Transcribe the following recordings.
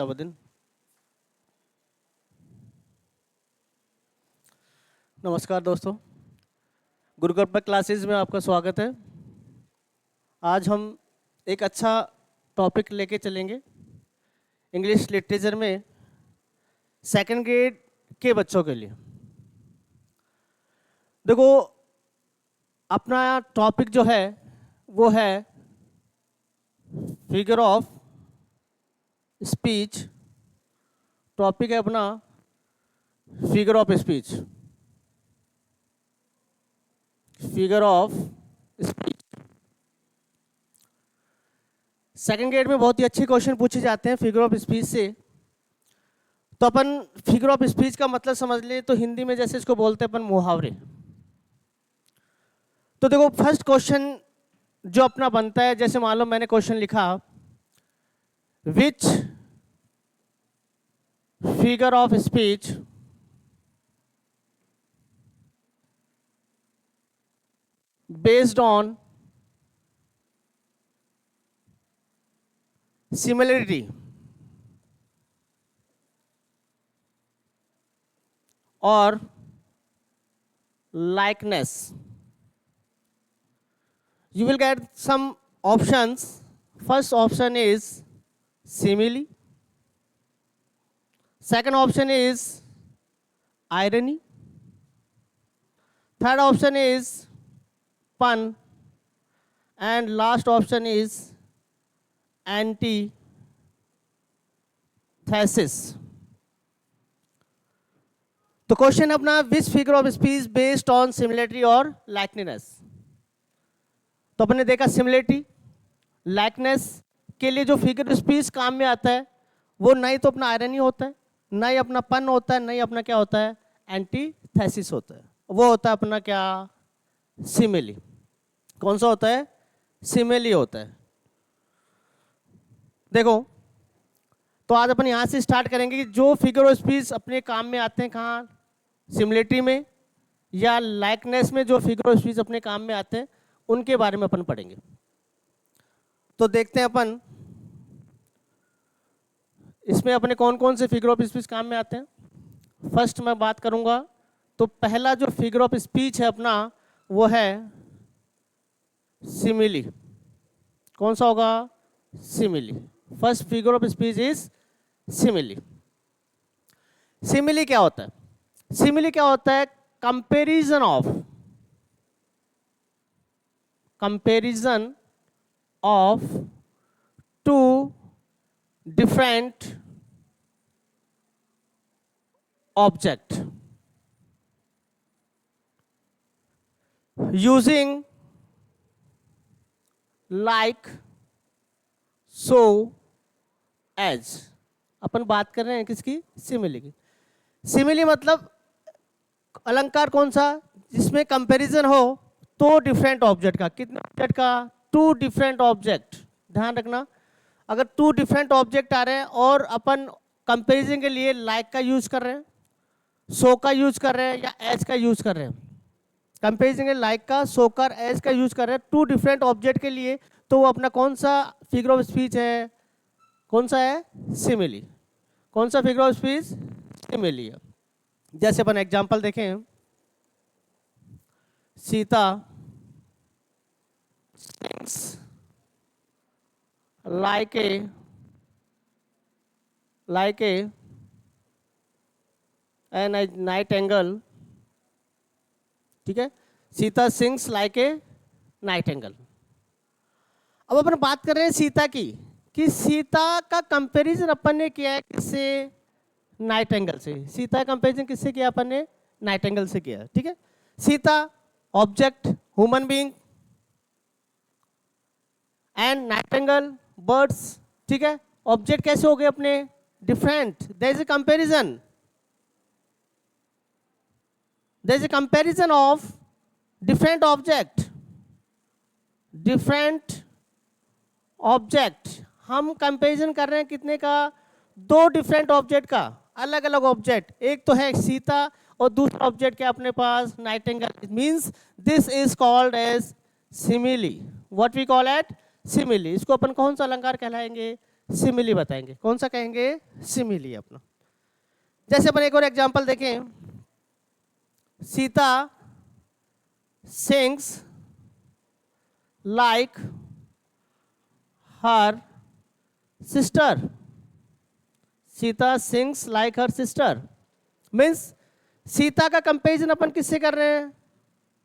दिन। नमस्कार दोस्तों, गुरुकृपा क्लासेस में आपका स्वागत है। आज हम एक अच्छा टॉपिक लेके चलेंगे इंग्लिश लिटरेचर में सेकंड ग्रेड के बच्चों के लिए। देखो, अपना टॉपिक जो है वो है फिगर ऑफ स्पीच। टॉपिक है अपना figure of speech, figure of speech. Second grade में बहुत ही अच्छे क्वेश्चन पूछे जाते हैं फिगर ऑफ स्पीच से। तो अपन फिगर ऑफ स्पीच का मतलब समझ लें तो हिंदी में जैसे इसको बोलते हैं अपन मुहावरे। तो देखो, फर्स्ट क्वेश्चन जो अपना बनता है, जैसे मान लो मैंने क्वेश्चन लिखा which figure of speech based on similarity or likeness. You will get some options. First option is simile. Second option is irony. Third option is pun, and last option is antithesis. तो question अपना which figure of speech based on similarity और likeness. तो अपने देखा similarity likeness के लिए जो figure of speech काम में आता है वो नहीं तो अपना आयरनी होता है, ना ही अपना पन होता है, नहीं अपना क्या होता है एंटीथेसिस होता है। वो होता है अपना क्या सिमिली। कौन सा होता है? सिमिली होता है। देखो, तो आज अपन यहां से स्टार्ट करेंगे कि जो फिगर ऑफ स्पीच अपने काम में आते हैं कहाँ, सिमिलिटी में या लाइकनेस में। जो फिगर ऑफ स्पीच अपने काम में आते हैं उनके बारे में अपन पढ़ेंगे। तो देखते हैं अपन इसमें अपने कौन कौन से फिगर ऑफ स्पीच काम में आते हैं। फर्स्ट मैं बात करूंगा तो पहला जो फिगर ऑफ स्पीच है अपना वो है सिमिली। कौन सा होगा? Simile. First figure of speech is simile. Simile क्या होता है? सिमिली क्या होता है? Comparison of two different object using like so as. अपन बात कर रहे हैं किसकी? सिमिली की। सिमिली मतलब अलंकार कौन सा? जिसमें कंपैरिजन हो तो डिफरेंट ऑब्जेक्ट का। कितने ऑब्जेक्ट का? Two different object. ध्यान रखना, अगर टू डिफरेंट ऑब्जेक्ट आ रहे हैं और अपन कंपैरिजन के लिए लाइक का यूज कर रहे हैं, सो का यूज कर रहे हैं या एज का यूज कर रहे हैं। कंपेरिजन के लाइक का, सो का, एज का यूज कर रहे हैं टू डिफरेंट ऑब्जेक्ट के लिए, तो वो अपना कौन सा फिगर ऑफ स्पीच है? कौन सा है? सिमिली। कौन सा फिगर ऑफ स्पीच? सिमिली है। जैसे अपन एग्जांपल देखें, Sita sings like a nightingale। ठीक है, Sita sings like a Nightingale. अब अपन बात कर रहे हैं सीता की, कि सीता का कंपैरिजन अपन ने किया है किससे? नाइटिंगेल से। सीता का कंपैरिजन किससे किया अपन ने? नाइटिंगेल से किया। ठीक है, Sita object human being and nightingale birds. ठीक है, ऑब्जेक्ट कैसे हो गए अपने? Different. There is a comparison, there is a comparison of different object। हम कंपैरिजन कर रहे हैं कितने का? दो डिफरेंट ऑब्जेक्ट का, अलग अलग ऑब्जेक्ट। एक तो है सीता और दूसरा ऑब्जेक्ट क्या अपने पास? Nightingale. It means this is called as simile. What we call it? Simile. इसको अपन कौन सा अलंकार कहलाएंगे? सिमिली बताएंगे। कौन सा कहेंगे? सिमिली अपना। जैसे अपन एक और एग्जांपल देखें, Sita sings like her sister. Sita sings like her sister means Sita का कंपेरिजन अपन किससे कर रहे हैं?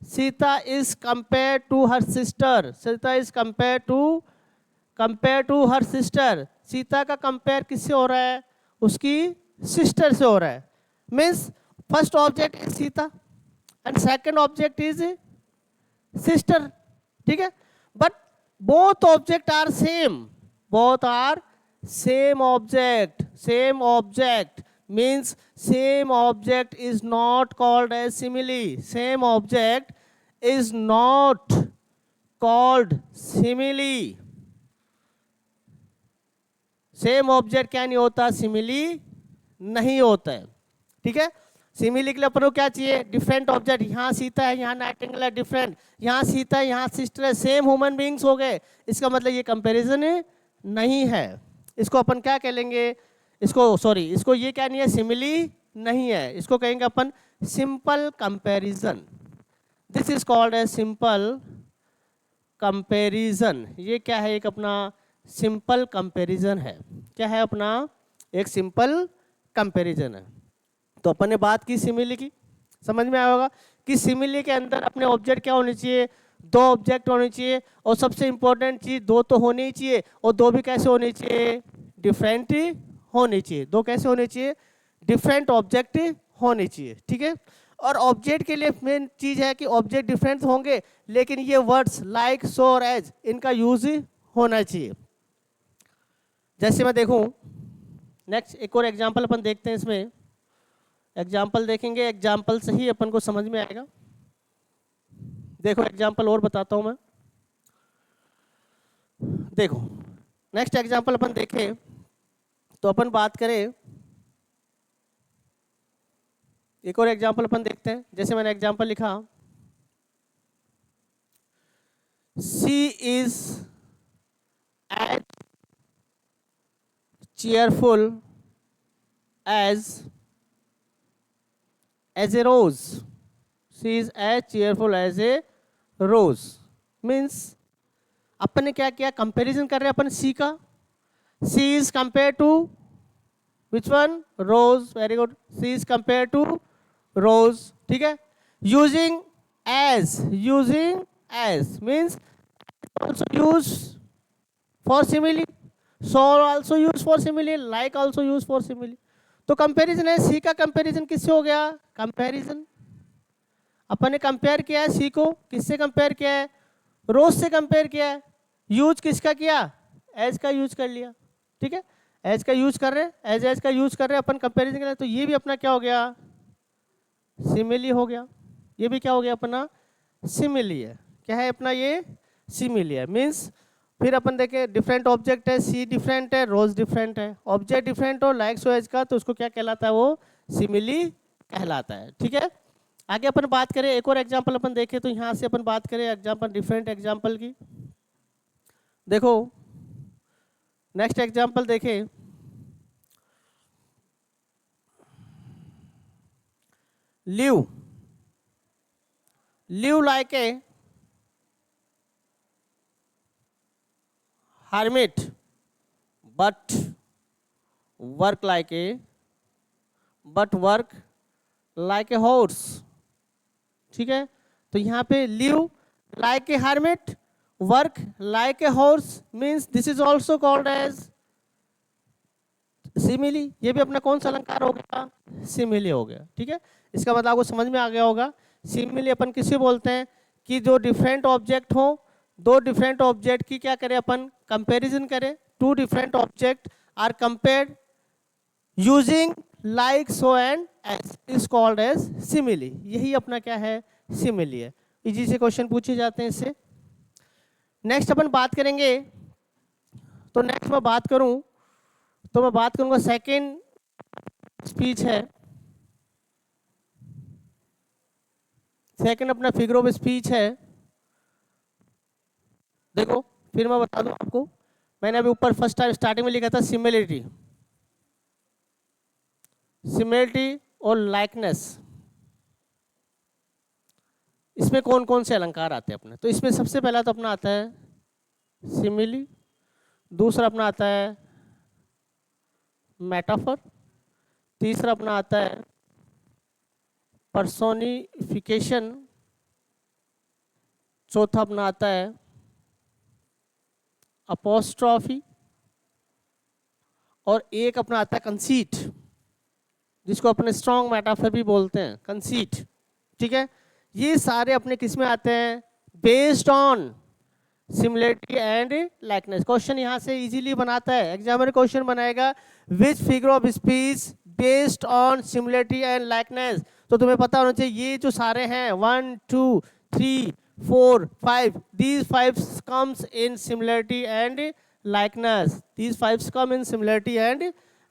Sita is compare to her sister. Sita is compare to her sister. Sita का कंपेयर किससे हो रहा है? उसकी सिस्टर से हो रहा है। Means first object is Sita and second object is sister. ठीक है, but both object are same. Both are same object means same object is not called as simile. Same object is not called simile. Same object क्या नहीं होता? Simile नहीं होता है। ठीक है, सिमिली के लिए अपन को क्या चाहिए? Different object. यहाँ सीता है, यहाँ नाइटिंगेल है, डिफरेंट। यहाँ सीता है, यहाँ सिस्टर है, सेम ह्यूमन बींग्स हो गए। इसका मतलब ये कंपैरिजन नहीं है। इसको अपन क्या कह लेंगे? इसको ये क्या नहीं है? सिमिली नहीं है। इसको कहेंगे अपन simple comparison. This is called a simple comparison. ये क्या है? एक अपना सिंपल कंपैरिजन है। क्या है अपना? एक सिंपल कंपैरिजन है। तो अपन ने बात की सिमिली की, समझ में आया होगा कि सिमिली के अंदर अपने ऑब्जेक्ट क्या होने चाहिए? दो ऑब्जेक्ट होने चाहिए, और सबसे इंपॉर्टेंट चीज दो तो होनी ही चाहिए, और दो भी कैसे होने चाहिए? डिफरेंट होने चाहिए। दो कैसे होने चाहिए? डिफरेंट ऑब्जेक्ट होने चाहिए। ठीक है, और ऑब्जेक्ट के लिए मेन चीज है कि ऑब्जेक्ट डिफरेंट होंगे, लेकिन ये वर्ड्स लाइक, सो और एज इनका यूज होना चाहिए। जैसे मैं देखूं, नेक्स्ट एक और एग्जांपल अपन देखते हैं। इसमें एग्जाम्पल देखेंगे, एग्जाम्पल से ही अपन को समझ में आएगा। देखो एग्जाम्पल और बताता हूं मैं। देखो नेक्स्ट एग्जाम्पल अपन देखें तो अपन बात करें, एक और एग्जाम्पल अपन देखते हैं। जैसे मैंने एग्जाम्पल लिखा, she is as cheerful as a rose. She is as cheerful as a rose means अपन ने क्या किया? कंपैरिजन कर रहे हैं अपन सी का। She is compare to which one? Rose. Very good, she is compare to rose. ठीक है, using as means also use for simile, so also use for simile, like also use for simile। तो comparison है, सी का comparison किससे हो गया? Comparison अपन ने compare किया है सी को, किससे कंपेयर किया है? रोज से कंपेयर किया है। यूज किसका किया? एज का यूज कर लिया। ठीक है, एज का यूज कर रहे हैं, एज का यूज कर रहे हैं अपन कंपैरिजन कर रहे हैं, तो ये भी अपना क्या हो गया? सिमिली हो गया। ये भी क्या हो गया? अपना सिमिली है। क्या है अपना? ये सिमिली है। मीन्स फिर अपन देखें, डिफरेंट ऑब्जेक्ट है, सी डिफरेंट है, रोज डिफरेंट है। ऑब्जेक्ट डिफरेंट हो, लाइक सो एज का, तो उसको क्या कहलाता है? वो सिमिली कहलाता है। ठीक है, आगे अपन बात करें, एक और एग्जांपल अपन देखें तो यहाँ से अपन बात करें एग्जांपल, डिफरेंट एग्जांपल की। देखो नेक्स्ट एग्जांपल देखें, live like a hermit but work like a horse। ठीक है, तो यहाँ पे live like a hermit, work like a horse means this is also called as simile। ये भी अपना कौन सा अलंकार हो गया? सिमिली हो गया। ठीक है, इसका मतलब आपको समझ में आ गया होगा। सिमिली अपन किसे बोलते हैं? कि जो डिफरेंट ऑब्जेक्ट हो, दो डिफरेंट ऑब्जेक्ट की क्या करें अपन? कंपैरिजन करें। Two different object are compared using like, so and as is called as simile. यही अपना क्या है? सिमिली है। इजी से क्वेश्चन पूछे जाते हैं इससे। नेक्स्ट अपन बात करेंगे, तो नेक्स्ट मैं बात करूं तो मैं बात करूंगा सेकेंड स्पीच है। सेकेंड अपना फिगर ऑफ स्पीच है। देखो फिर मैं बता दूं आपको, मैंने अभी ऊपर फर्स्ट टाइम स्टार्टिंग में लिखा था सिमिलरिटी, सिमिलरिटी और लाइकनेस। इसमें कौन कौन से अलंकार आते हैं अपने? तो इसमें सबसे पहला तो अपना आता है सिमिली, दूसरा अपना आता है मेटाफर, तीसरा अपना आता है पर्सोनिफिकेशन, चौथा अपना आता है अपोस्ट्रॉफी, और एक अपना आता है कंसीट, जिसको अपने स्ट्रॉन्ग मेटाफर भी बोलते हैं, कंसीट। ठीक है, ये सारे अपने किस में आते हैं? Based on similarity and likeness. Question यहाँ से इजीली बनाता है, एग्जामिनर क्वेश्चन बनाएगा which figure of speech based on similarity and likeness. तो तुम्हें पता होना चाहिए ये जो सारे हैं 1 2 3 4 5, these 5 comes in similarity and likeness, these 5 come in similarity and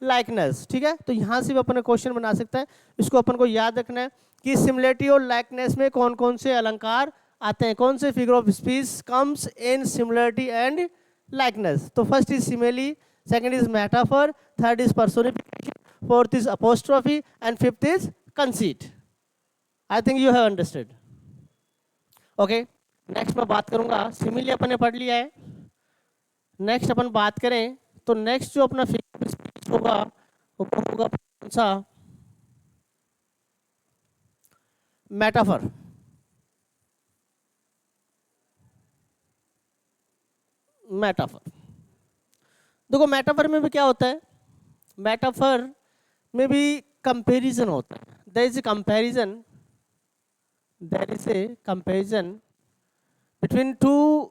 likeness। ठीक है, तो यहाँ से भी अपन क्वेश्चन बना सकता है। इसको अपन को याद रखना है कि सिमिलरिटी और लाइकनेस में कौन कौन से अलंकार आते हैं, कौन से figure of speech comes in similarity and likeness. तो first is simile, second is metaphor, third is personification, fourth is apostrophe and fifth is conceit. I think you have understood. Okay, next मैं बात करूंगा, simile अपन ने पढ़ लिया है। Next अपन बात करें तो नेक्स्ट जो अपना फिगर ऑफ स्पीच होगा वो होगा कौन सा? मेटाफर। मेटाफर देखो, मेटाफर में भी क्या होता है? मेटाफर में भी कंपैरिजन होता है। There is a comparison between two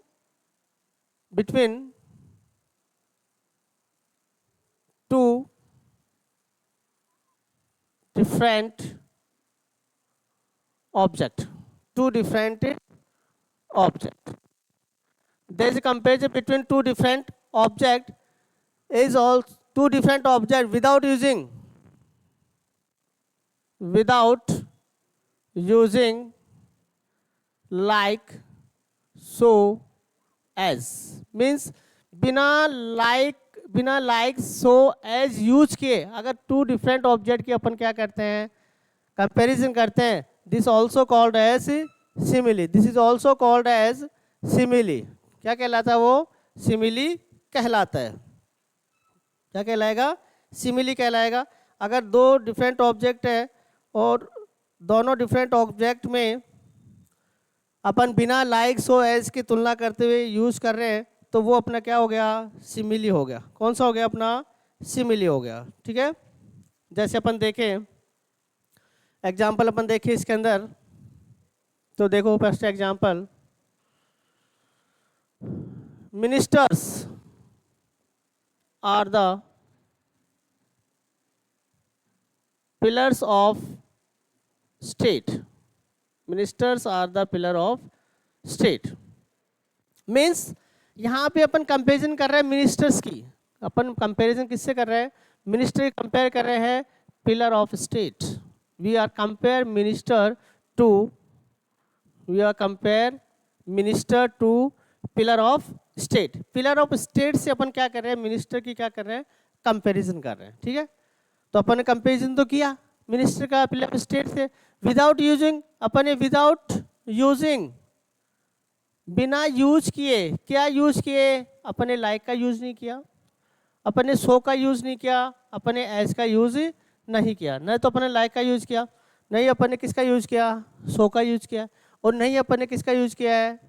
different object, there is a comparison between two different object is all two different object without using like, so, as, means बिना लाइक सो एज यूज किए अगर to different object की अपन क्या करते हैं? Comparison करते हैं। This also called as simile, this is also called as simile. क्या कहलाता है वो? सिमिली कहलाता है। क्या कहलाएगा? सिमिली कहलाएगा। अगर दो डिफरेंट ऑब्जेक्ट है और दोनों डिफरेंट ऑब्जेक्ट में अपन बिना लाइक सो एज की तुलना करते हुए यूज कर रहे हैं तो वो अपना क्या हो गया? सिमिली हो गया। कौन सा हो गया? अपना सिमिली हो गया। ठीक है, जैसे अपन देखें एग्जाम्पल, अपन देखें इसके अंदर तो देखो first example, ministers are the pillars of state, ministers are the pillar of state. Means यहाँ पे अपन कंपेरिजन कर रहे हैं मिनिस्टर्स की। अपन कंपेरिजन किससे कर रहे हैं? मिनिस्टर कंपेयर कर रहे हैं pillar of state. We are compare minister to pillar of state. Pillar of state से अपन क्या कर रहे हैं? मिनिस्टर की क्या कर रहे हैं? कंपेरिजन कर रहे हैं। ठीक है, तो अपन ने कंपेरिजन तो किया मिनिस्टर का पिलर ऑफ स्टेट से। विदाउट यूजिंग, अपन ने विदाउट यूजिंग, बिना यूज किए, क्या यूज किए? अपने लाइक का यूज नहीं किया, अपने सो का यूज नहीं किया, अपने एज का यूज नहीं किया। नहीं तो अपने लाइक का यूज किया, नहीं अपन ने किसका यूज किया? सो का यूज किया, और नहीं अपन ने किसका यूज किया है?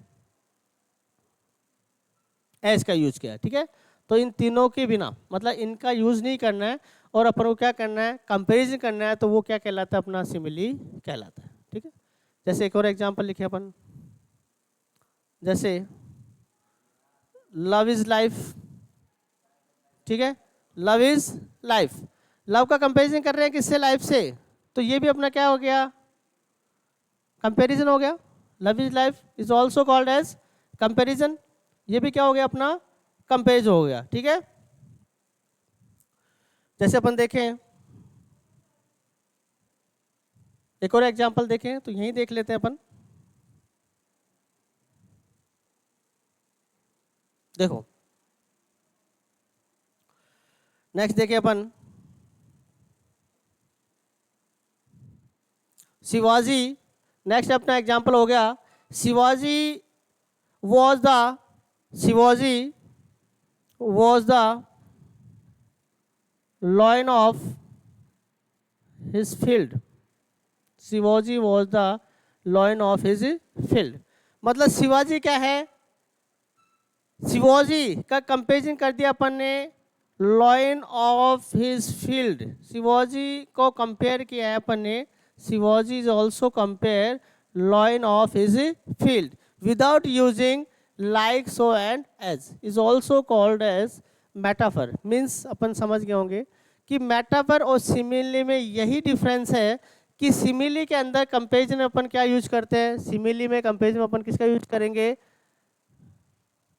एज का यूज किया। ठीक है, तो इन तीनों के बिना, मतलब इनका यूज नहीं करना है और अपन को क्या करना है? कंपेरिजन करना है, तो वो क्या कहलाता है? अपना सिमिली कहलाता है। ठीक है, जैसे एक और एग्जांपल लिखे अपन, जैसे लव इज लाइफ। ठीक है, लव इज लाइफ, लव का कंपैरिजन कर रहे हैं किससे? लाइफ से। तो ये भी अपना क्या हो गया? कंपैरिजन हो गया। Love is life is also called as comparison, ये भी क्या हो गया? अपना कंपेरिजन हो गया। ठीक है, जैसे अपन देखें एक और एग्जांपल देखें तो यहीं देख लेते हैं अपन। देखो नेक्स्ट देखिए अपन, शिवाजी। नेक्स्ट अपना एग्जाम्पल हो गया, Shivaji was the Shivaji was the lion of his field. Shivaji was the lion of his field. मतलब शिवाजी क्या है, शिवाजी का कंपेरिजन कर दिया अपन ने lion of his field. Shivaji को कंपेयर किया है अपन ने, Shivaji is also compare lion of his field without using like so and as, is also called as metaphor. Means अपन समझ गए होंगे कि मेटाफर और सिमिली में यही डिफरेंस है कि सिमिली के अंदर कंपेरिजन अपन क्या यूज करते हैं, सिमिली में कंपेरिजन अपन किसका यूज करेंगे,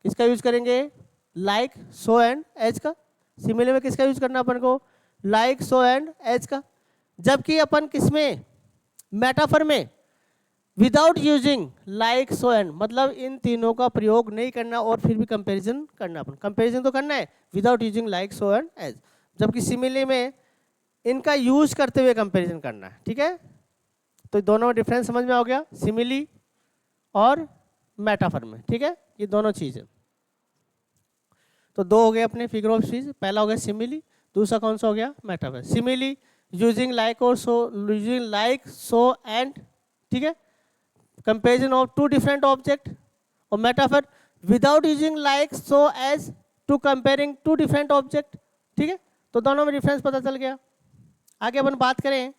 किसका यूज करेंगे, लाइक सो एंड एज का। सिमिली में किसका यूज करना अपन को, लाइक सो एंड एज का। जबकि अपन किसमें, मेटाफर में without using like so and, मतलब इन तीनों का प्रयोग नहीं करना और फिर भी कंपैरिजन करना। अपन कंपैरिजन तो करना है without using like so and as, जबकि सिमिली में इनका यूज करते हुए कंपैरिजन करना है। ठीक है, तो दोनों में डिफरेंस समझ में आ गया, सिमिली और मेटाफर में। ठीक है, ये दोनों चीज़ें। तो दो हो गए अपने फिगर ऑफ स्पीच, पहला हो गया सिमिली, दूसरा कौन सा हो गया, मेटाफर। सिमिली यूजिंग लाइक और so, using like so and, ठीक है, comparison of two different object. और metaphor without using like so as to comparing two different object. ठीक है, तो दोनों में डिफरेंस पता चल गया। आगे अपन बात करें,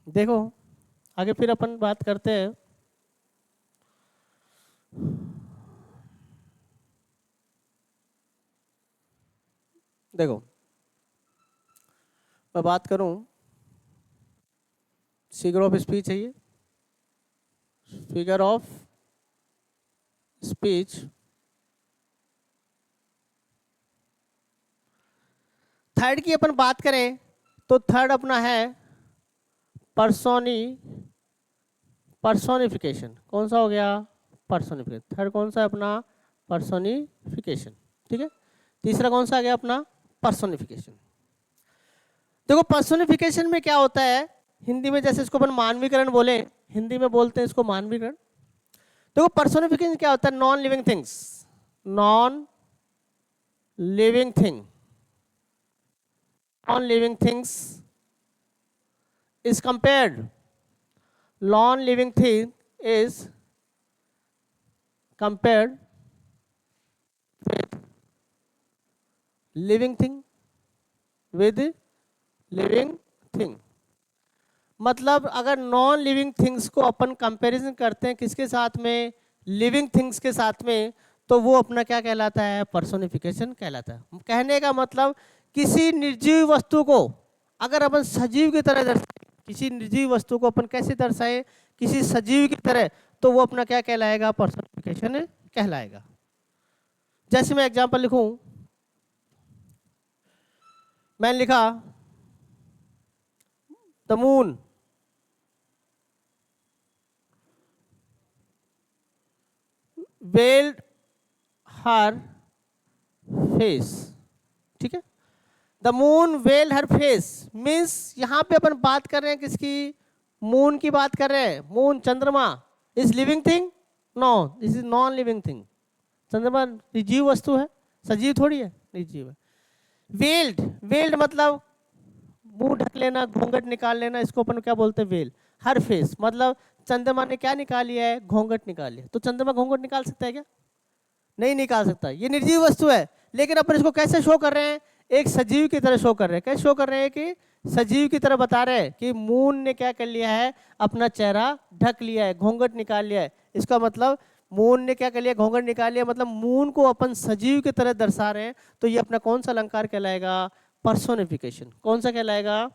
देखो आगे फिर अपन बात करते हैं, देखो मैं बात करूं, फिगर ऑफ स्पीच है ये, फिगर ऑफ स्पीच। थर्ड की अपन बात करें तो थर्ड अपना है पर्सोनिफिकेशन। कौन सा हो गया, पर्सोनिफिकेशन। थर्ड कौन सा है अपना, पर्सोनिफिकेशन। ठीक है, तीसरा कौन सा आ गया अपना, पर्सोनिफिकेशन। देखो पर्सोनिफिकेशन में क्या होता है, हिंदी में जैसे इसको अपन मानवीकरण बोले, हिंदी में बोलते हैं इसको मानवीकरण। देखो पर्सोनिफिकेशन क्या होता है, non living things, non living thing, non living things is compared, non-living thing is compared with living thing, with living thing। मतलब अगर नॉन लिविंग थिंग्स को अपन कंपैरिजन करते हैं किसके साथ में, लिविंग थिंग्स के साथ में, तो वो अपना क्या कहलाता है, पर्सोनिफिकेशन कहलाता है। कहने का मतलब किसी निर्जीव वस्तु को अगर अपन सजीव की तरह दर्शाएं, किसी निर्जीव वस्तु को अपन कैसे दर्शाएं, किसी सजीव की तरह, तो वो अपना क्या कहलाएगा, पर्सोनिफिकेशन कहलाएगा। जैसे मैं एग्जांपल लिखूं, मैंने लिखा the moon weld her face. ठीक है, the moon well her face means यहां पे अपन बात कर रहे हैं किसकी, मून की बात कर रहे हैं। मून, चंद्रमा is living thing, no this is non living thing. चंद्रमा निर्जीव वस्तु है, सजीव थोड़ी है, निर्जीव है। वेल्ड, वेल्ड मतलब मुंह ढक लेना, घूंघट निकाल लेना, इसको अपन क्या बोलते हैं, वेल। हर फेस मतलब चंद्रमा ने क्या निकाल लिया है, घूंघट निकाल लिया। तो चंद्रमा घूंघट निकाल सकता है क्या, नहीं निकाल सकता, ये निर्जीव वस्तु है। लेकिन अपन इसको कैसे शो कर रहे हैं, एक सजीव की तरह शो कर रहे हैं। कैसे शो कर रहे हैं कि सजीव की तरह बता रहे हैं कि मून ने क्या कर लिया है, अपना चेहरा ढक लिया है, घूंघट निकाल लिया है। इसका मतलब मून ने क्या कर लिया, घूंघट निकाल लिया, मतलब मून को अपन सजीव की तरह दर्शा रहे हैं। तो ये अपना कौन सा अलंकार कहलाएगा, पर्सोनिफिकेशन। कौन सा कहलाएगा,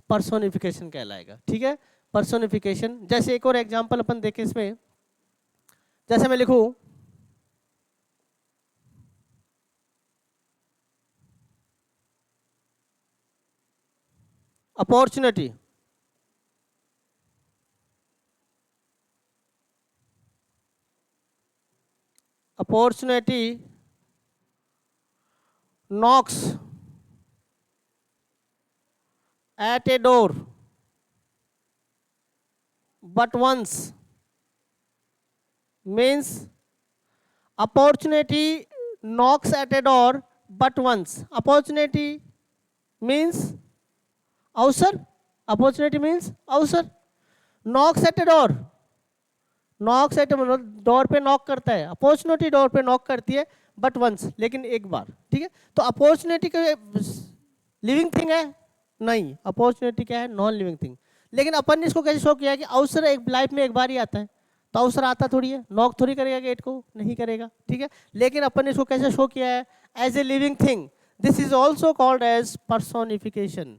पर्सोनिफिकेशन कहलाएगा। ठीक है, पर्सोनिफिकेशन। जैसे एक और एग्जाम्पल अपन देखें इसमें, जैसे मैं लिखूं opportunity, opportunity knocks at a door but once means opportunity knocks at a door but once. Opportunity means अवसर, अपॉर्चुनिटी मीन्स अवसर. Knox eight a door, Knox eight door पे नॉक करता है, अपॉर्चुनिटी डोर पे नॉक करती है but once, लेकिन एक बार. ठीक है, तो अपॉर्चुनिटी का लिविंग थिंग है नहीं, अपॉर्चुनिटी क्या है, नॉन लिविंग थिंग. लेकिन अपन ने इसको कैसे शो किया कि अवसर एक लाइफ में एक बार ही आता है, तो अवसर आता थोड़ी है, नॉक थोड़ी करेगा गेट को, नहीं करेगा. ठीक है, लेकिन अपन ने इसको कैसे शो किया है, as a living thing. This is also called as personification.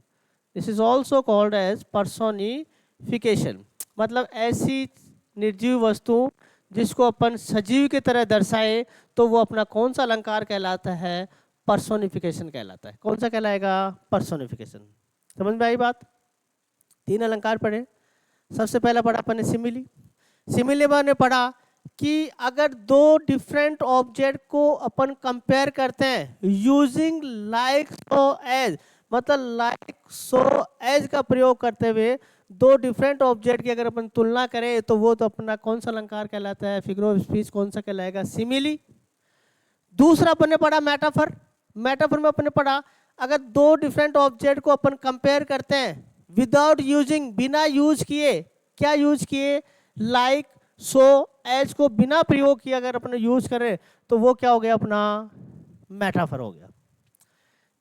This is also called as personification. मतलब ऐसी निर्जीव वस्तु जिसको अपन सजीव की तरह दर्शाए तो वो अपना कौन सा अलंकार कहलाता है, पर्सोनिफिकेशन कहलाता है. कौन सा कहलाएगा, पर्सोनिफिकेशन. समझ में आई बात. 3 अलंकार पढ़े. सबसे पहला पढ़ा अपन ने सिमिली. सिमिली ने पढ़ा कि अगर 2 डिफरेंट ऑब्जेक्ट को अपन कंपेयर करते हैं यूजिंग लाइक सो एज, मतलब लाइक सो एज का प्रयोग करते हुए 2 डिफरेंट ऑब्जेक्ट की अगर अपन तुलना करें तो वो तो अपना कौन सा अलंकार कहलाता है, फिगर ऑफ स्पीच कौन सा कहलाएगा, सिमिली. दूसरा अपन ने पढ़ा मेटाफर. मेटाफर में अपन ने पढ़ा अगर 2 डिफरेंट ऑब्जेक्ट को अपन कंपेयर करते हैं विदाउट यूजिंग, बिना यूज किए, क्या यूज किए, लाइक सो एज को बिना प्रयोग किए अगर अपन यूज करें तो वो क्या हो गया, अपना मेटाफर हो गया.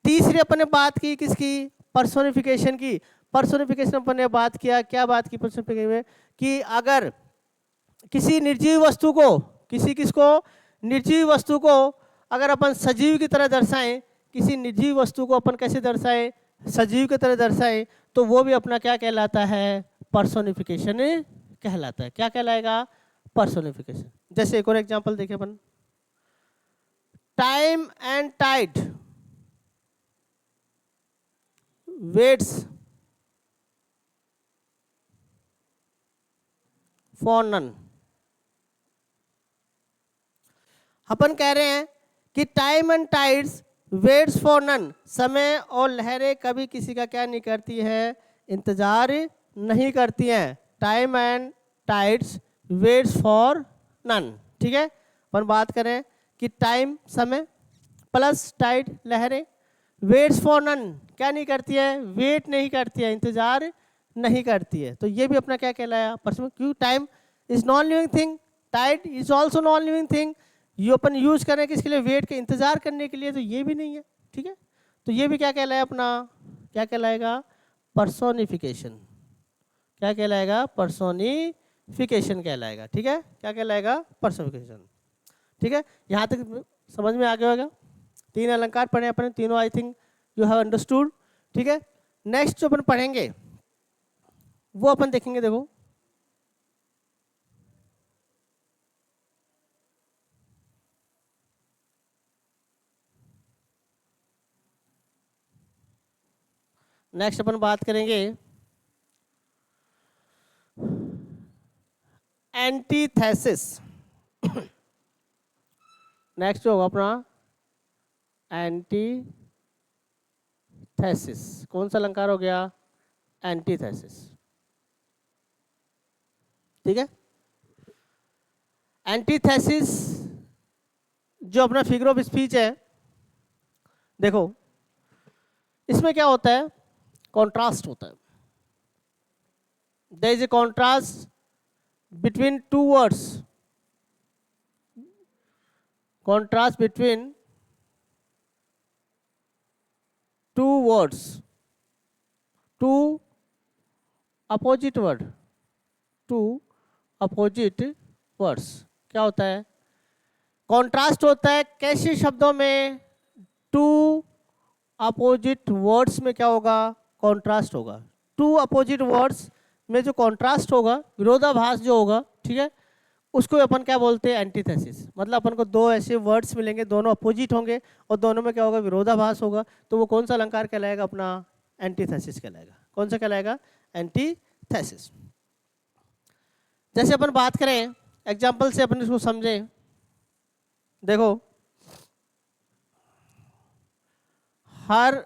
तीसरी अपन ने बात की किसकी, पर्सोनिफिकेशन की. पर्सोनिफिकेशन अपन ने बात किया, क्या बात की पर्सोनिफिकेशन में, कि अगर किसी निर्जीव वस्तु को, किसी किसको, निर्जीव वस्तु को अगर अपन सजीव की तरह दर्शाएं, किसी निर्जीव वस्तु को अपन कैसे दर्शाएं, सजीव की तरह दर्शाएं, तो वो भी अपना क्या कहलाता है, पर्सोनिफिकेशन कहलाता है. क्या कहलाएगा, पर्सोनिफिकेशन. जैसे एक और एग्जांपल देखें अपन, time and tide waits for none. अपन कह रहे हैं कि time and tides waits for none. समय और लहरें कभी किसी का क्या नहीं करती है, इंतजार नहीं करती हैं. Time and tides waits for none. ठीक है, अपन बात करें कि टाइम समय प्लस टाइड लहरें, वेट्स फॉर नन क्या नहीं करती है, वेट नहीं करती है, इंतजार नहीं करती है. तो ये भी अपना क्या कहलाया, पर्सन. क्यों, time is non living thing, tide is also non living thing. ये अपन यूज करें किसके लिए, वेट के इंतजार करने के लिए, तो ये भी नहीं है. ठीक है, तो ये भी क्या कहलाया, अपना क्या कहलाएगा, पर्सोनिफिकेशन. क्या कहलाएगा, पर्सोनिफिकेशन कहलाएगा. ठीक है, क्या कहलाएगा, पर्सोनिफिकेशन. ठीक है, यहाँ तक समझ में आ गया होगा. 3 अलंकार पढ़े अपन, तीनों आई थिंक यू हैव अंडरस्टूड. ठीक है, नेक्स्ट जो अपन पढ़ेंगे वो अपन देखेंगे. देखो, नेक्स्ट अपन बात करेंगे एंटीथेसिस. नेक्स्ट जो होगा अपना एंटीथेसिस. कौन सा अलंकार हो गया, एंटीथेसिस. ठीक है, एंटीथेसिस जो अपना फिगर ऑफ स्पीच है, देखो इसमें क्या होता है, कॉन्ट्रास्ट होता है. There is a contrast between 2 words. Contrast between 2 words, 2 opposite word, 2 opposite words. क्या होता है, कॉन्ट्रास्ट होता है कैसे शब्दों में, 2 अपोजिट वर्ड्स में क्या होगा, कॉन्ट्रास्ट होगा. 2 अपोजिट वर्ड्स में जो कॉन्ट्रास्ट होगा, विरोधाभास जो होगा, ठीक है, उसको अपन क्या बोलते हैं, एंटीथेसिस. मतलब अपन को 2 ऐसे वर्ड्स मिलेंगे, दोनों अपोजिट होंगे और दोनों में क्या होगा, विरोधाभास होगा. तो वो कौन सा अलंकार कहलाएगा, अपना एंटीथेसिस कहलाएगा. कौन सा कहलाएगा, एंटीथेसिस. जैसे अपन बात करें एग्जाम्पल से अपन इसको समझें देखो, हर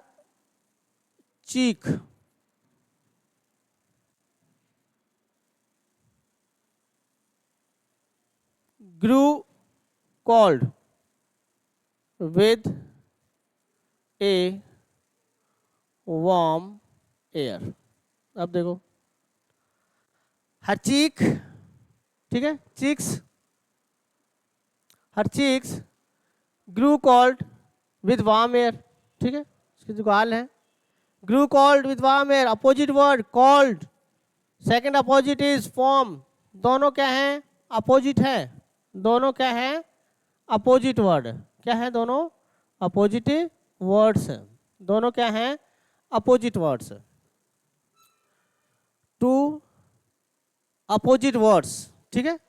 चीख grew cold with a warm air। अब देखो, हर चीख, ठीक है, cheeks, her cheeks grew cold with warm air, ठीक है, इसकी जो गाल है, grew cold with warm air, opposite word cold, second opposite is form, दोनों क्या हैं, अपोजिट है, दोनों क्या है, अपोजिट वर्ड, क्या है दोनों, अपोजिट वर्ड्स, दोनों क्या हैं, opposite words, two opposite words, ठीक है।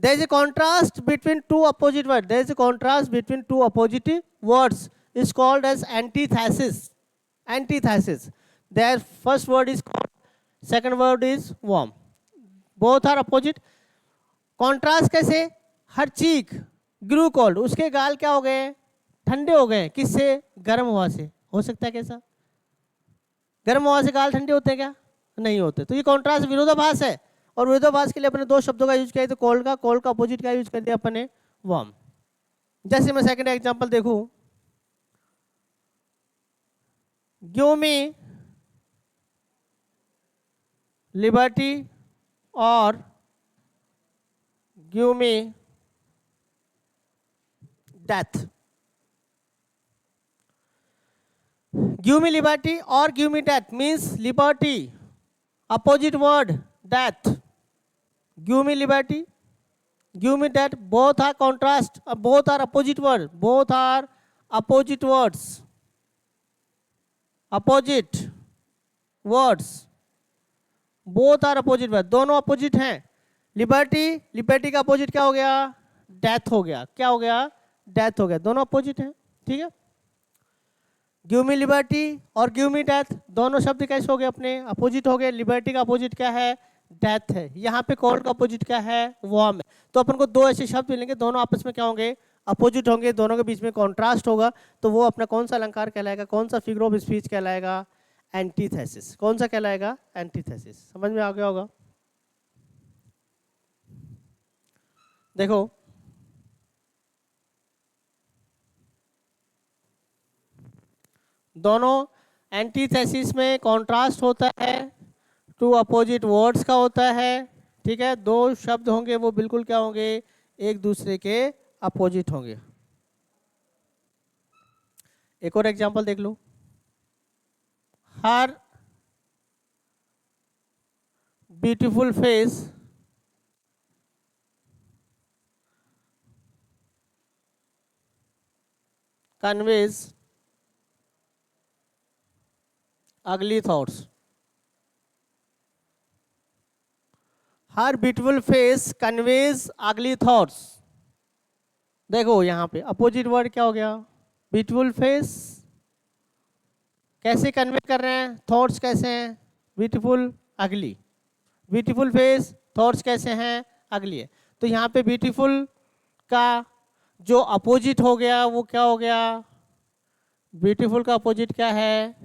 There is a contrast between two opposite words. There is a contrast between two opposite words. Is called as antithesis. Antithesis. Their first word is cold, second word is warm. Both are opposite. Contrast कैसे? हर चीख ग्रू cold, उसके गाल क्या हो गए, ठंडे हो गए, किससे, गर्म हवा से। हो सकता है कैसा, गर्म हवा से गाल ठंडे होते हैं क्या, नहीं होते। तो ये कॉन्ट्रास्ट विरोधाभास है, और विरोधाभास के लिए अपने दो शब्दों का यूज किया, तो कोल्ड का अपोजिट का यूज कर दिया अपने, वार्म। जैसे मैं सेकंड एग्जांपल देखूं, give me liberty or give me death. Give me liberty or give me death means liberty opposite word death, give me liberty, give me that, both are contrast, both are opposite word, both are opposite words, opposite words, both are opposite word, दोनों opposite हैं। Liberty, liberty का opposite क्या हो गया, death हो गया, क्या हो गया, डेथ हो गया, दोनों अपोजिट हैं, ठीक है। Give me liberty or give me death, दोनों शब्द कैसे हो गए, अपने अपोजिट हो गए। लिबर्टी का अपोजिट क्या है, डेथ है। यहाँ पे कोल्ड का अपोजिट क्या है, वार्म है। तो अपन को दो ऐसे शब्द मिलेंगे, दोनों आपस में क्या होंगे, अपोजिट होंगे, दोनों के बीच में कॉन्ट्रास्ट होगा, तो वो अपना कौन सा अलंकार कहलाएगा, कौन सा फिगर ऑफ स्पीच कहलाएगा, एंटीथेसिस। कौन सा कहलाएगा, एंटीथेसिस। समझ में आ गया होगा। देखो, दोनों एंटीथेसिस में कॉन्ट्रास्ट होता है, टू अपोजिट वर्ड्स का होता है, ठीक है। दो शब्द होंगे वो बिल्कुल क्या होंगे, एक दूसरे के अपोजिट होंगे। एक और एग्जांपल देख लो, हर ब्यूटीफुल फेस कन्वेज अगली थॉट्स, हर ब्यूटीफुल फेस कन्वेज अगली थॉट्स। देखो यहाँ पे अपोजिट वर्ड क्या हो गया, ब्यूटीफुल फेस कैसे कन्वे कर रहे हैं, थॉट्स कैसे हैं, ब्यूटीफुल अगली, ब्यूटीफुल फेस थॉट्स कैसे हैं, अगली है। तो यहाँ पे ब्यूटीफुल का जो अपोजिट हो गया वो क्या हो गया, ब्यूटीफुल का अपोजिट क्या है,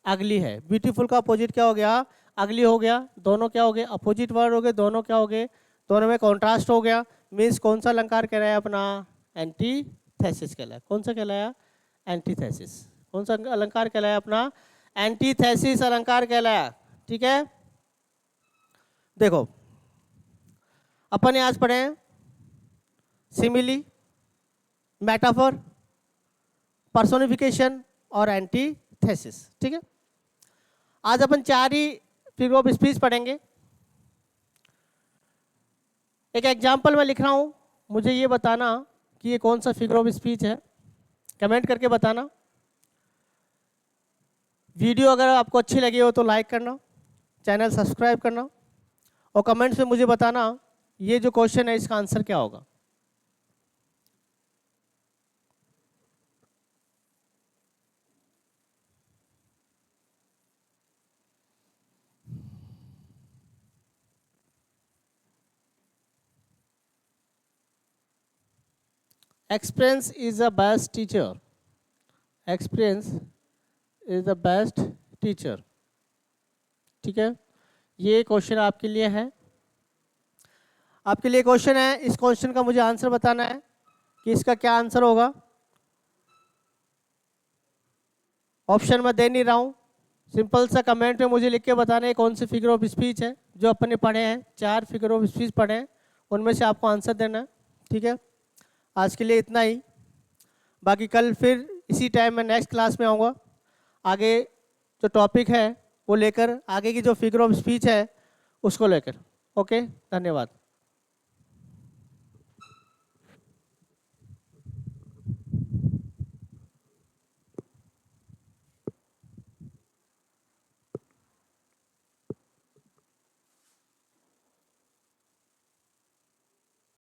अगली है। ब्यूटीफुल का अपोजिट क्या हो गया, अगली हो गया। दोनों क्या हो गए, अपोजिट वर्ड हो गए, दोनों क्या हो गए, दोनों में कॉन्ट्रास्ट हो गया। मीन्स कौन सा अलंकार कहलाया अपना, एंटीथेसिस कहलाया। कौन सा कहलाया, एंटीथेसिस। कौन सा अलंकार कहलाया अपना, एंटीथेसिस अलंकार कहलाया, ठीक है। देखो अपन आज पढ़े हैं सिमिली, मेटाफर, पर्सोनिफिकेशन और एंटीथेसिस, ठीक है। आज अपन चार ही फिगर ऑफ स्पीच पढ़ेंगे। एक एग्जांपल मैं लिख रहा हूं, मुझे ये बताना कि ये कौन सा फिगर ऑफ स्पीच है, कमेंट करके बताना। वीडियो अगर आपको अच्छी लगी हो तो लाइक करना, चैनल सब्सक्राइब करना, और कमेंट्स में मुझे बताना ये जो क्वेश्चन है इसका आंसर क्या होगा। Experience is the best teacher, experience is the best teacher. ठीक है, ये क्वेश्चन आपके लिए है। आपके लिए क्वेश्चन है, इस क्वेश्चन का मुझे आंसर बताना है कि इसका क्या आंसर होगा। ऑप्शन मैं दे नहीं रहा हूँ, सिंपल सा कमेंट में मुझे लिख के बताना है कौन सी फिगर ऑफ स्पीच है जो अपन ने पढ़े हैं। 4 फिगर ऑफ स्पीच पढ़े हैं, उनमें से आपको आंसर देना है। ठीक है, आज के लिए इतना ही। बाकी कल फिर इसी टाइम में नेक्स्ट क्लास में आऊँगा, आगे जो टॉपिक है वो लेकर, आगे की जो फिगर ऑफ स्पीच है उसको लेकर। ओके, धन्यवाद।